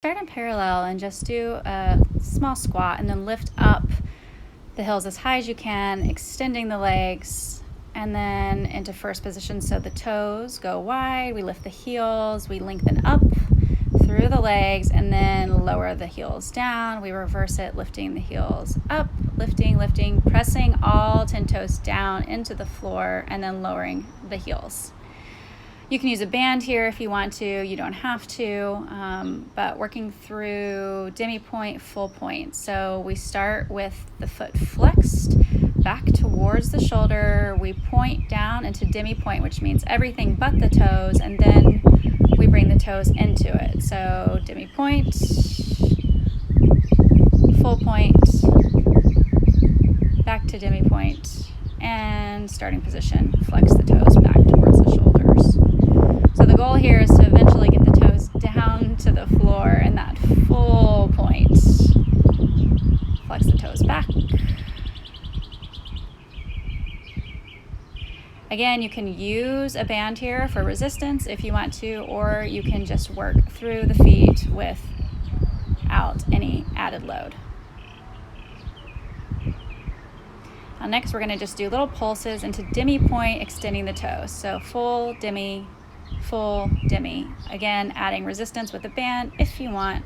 Start in parallel and just do a small squat and then lift up the heels as high as you can, extending the legs, and then into first position. So the toes go wide, we lift the heels, we lengthen up through the legs, and then lower the heels down. We reverse it, lifting the heels up, lifting, pressing all 10 toes down into the floor, and then lowering the heels. You can use a band here if you want to, you don't have to, but working through demi-point, full point. So we start with the foot flexed back towards the shoulder, we point down into demi-point, which means everything but the toes, and then we bring the toes into it. So demi-point, full point, back to demi-point, and starting position, flex the toes back towards the shoulders. So the goal here is to eventually get the toes down to the floor in that full point. Flex the toes back. Again, you can use a band here for resistance if you want to, or you can just work through the feet without any added load. Now next we're going to just do little pulses into demi-point, extending the toes. So full demi, full demi. Again, adding resistance with the band if you want.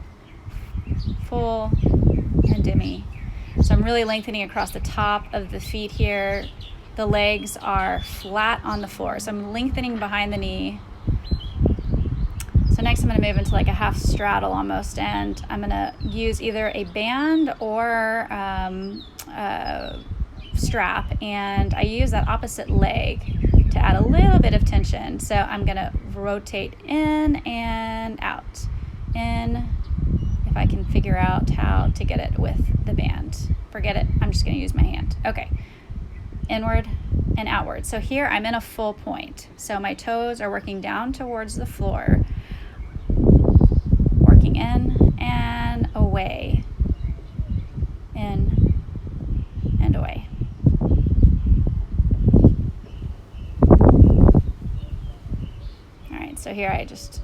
Full and demi. So I'm really lengthening across the top of the feet here. The legs are flat on the floor. So I'm lengthening behind the knee. So next I'm going to move into like a half straddle almost, and I'm going to use either a band or strap, and I use that opposite leg to add a little bit of tension. So I'm going to rotate in and out. In, if I can figure out how to get it with the band. Forget it, I'm just going to use my hand. Okay, inward and outward. So here I'm in a full point. So my toes are working down towards the floor, working in and away, in and away. So here I just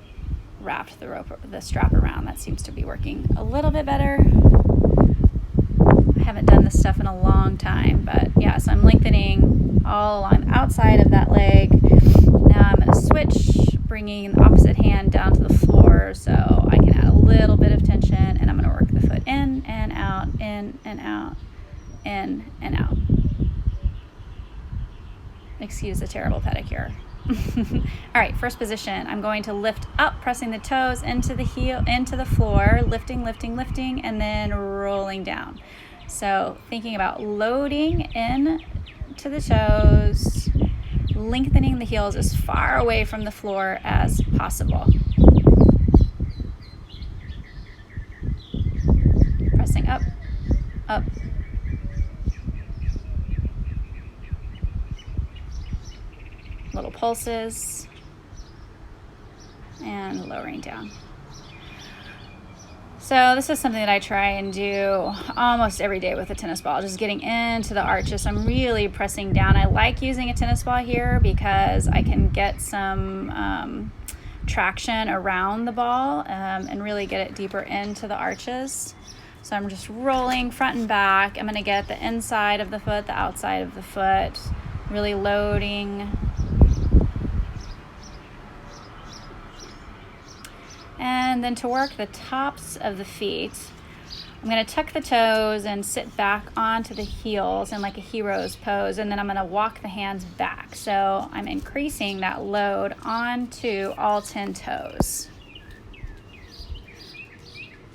wrapped the strap around. That seems to be working a little bit better. I haven't done this stuff in a long time, but yeah, so I'm lengthening all along the outside of that leg. Now I'm going to switch, bringing the opposite hand down to the floor so I can add a little bit of tension, and I'm going to work the foot in and out, in and out, in and out. Excuse the terrible pedicure. All right, first position, I'm going to lift up, pressing the toes into the heel, into the floor, lifting, and then rolling down. So thinking about loading in to the toes, lengthening the heels as far away from the floor as possible. Pressing up, up. Little pulses and lowering down. So this is something that I try and do almost every day with a tennis ball, just getting into the arches. I'm really pressing down. I like using a tennis ball here because I can get some traction around the ball and really get it deeper into the arches. So I'm just rolling front and back. I'm going to get the inside of the foot, the outside of the foot, really loading. And then to work the tops of the feet, I'm going to tuck the toes and sit back onto the heels in like a hero's pose, and then I'm going to walk the hands back. So I'm increasing that load onto all 10 toes.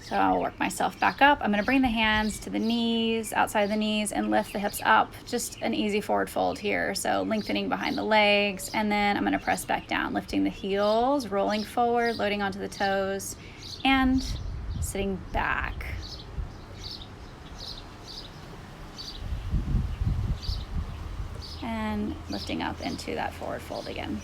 So I'll work myself back up. I'm going to bring the hands to the knees, outside the knees, and lift the hips up. Just an easy forward fold here. So lengthening behind the legs, and then I'm going to press back down, lifting the heels, rolling forward, loading onto the toes, and sitting back. And lifting up into that forward fold again.